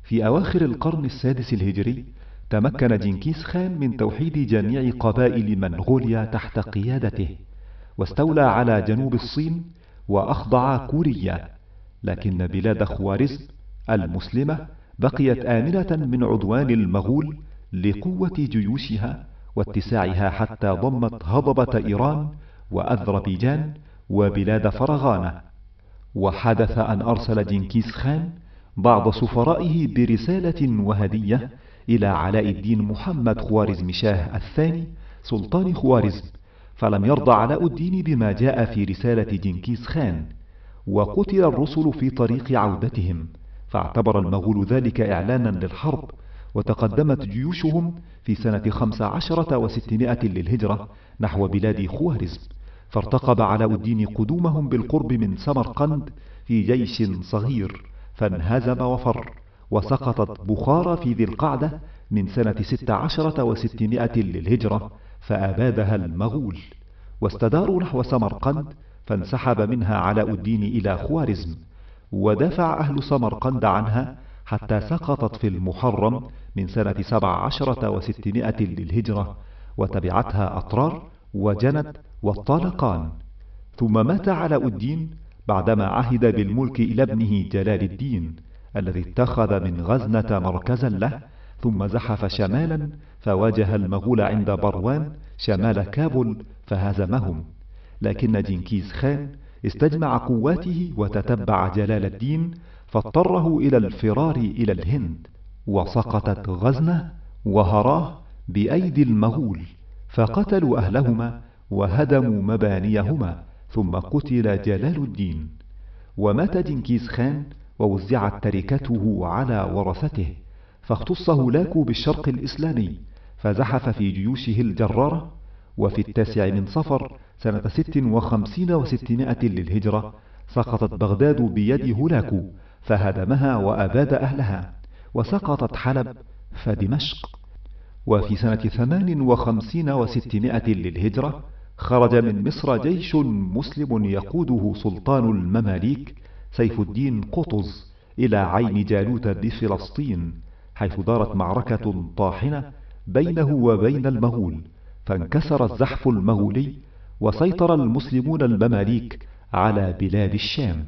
في أواخر القرن السادس الهجري تمكن جنكيز خان من توحيد جميع قبائل منغوليا تحت قيادته، واستولى على جنوب الصين وأخضع كوريا. لكن بلاد خوارزم المسلمة بقيت آمنة من عدوان المغول لقوة جيوشها واتساعها، حتى ضمت هضبة إيران وأذربيجان وبلاد فرغانة. وحدث أن أرسل جنكيز خان بعض سفرائه برسالة وهدية إلى علاء الدين محمد خوارزم شاه الثاني سلطان خوارزم، فلم يرضى علاء الدين بما جاء في رسالة جنكيز خان، وقتل الرسل في طريق عودتهم، فاعتبر المغول ذلك إعلانا للحرب. وتقدمت جيوشهم في سنة 15 و600 للهجرة نحو بلاد خوارزم، فارتقب علاء الدين قدومهم بالقرب من سمرقند في جيش صغير، فانهزم وفر، وسقطت بخارى في ذي القعدة من سنة 16 و600 للهجرة، فأبادها المغول، واستداروا نحو سمرقند، فانسحب منها علاء الدين إلى خوارزم، ودافع أهل سمرقند عنها حتى سقطت في المحرم من سنة 17 و600 للهجرة، وتبعتها أطرار وجند والطالقان. ثم مات علاء الدين بعدما عهد بالملك إلى ابنه جلال الدين، الذي اتخذ من غزنة مركزا له، ثم زحف شمالا فواجه المغول عند بروان شمال كابل فهزمهم. لكن جنكيز خان استجمع قواته وتتبع جلال الدين، فاضطره إلى الفرار إلى الهند، وسقطت غزنة وهراه بأيدي المغول، فقتلوا أهلهما وهدموا مبانيهما، ثم قتل جلال الدين. ومات جنكيز خان ووزعت تركته على ورثته، فاختص هولاكو بالشرق الإسلامي، فزحف في جيوشه الجرارة. وفي 9 من صفر سنة 56 و600 للهجرة سقطت بغداد بيد هولاكو، فهدمها وأباد أهلها، وسقطت حلب فدمشق. وفي سنة 58 و600 للهجرة خرج من مصر جيش مسلم يقوده سلطان المماليك سيف الدين قطز إلى عين جالوت بفلسطين، حيث دارت معركة طاحنة بينه وبين المغول، فانكسر الزحف المغولي، وسيطر المسلمون المماليك على بلاد الشام.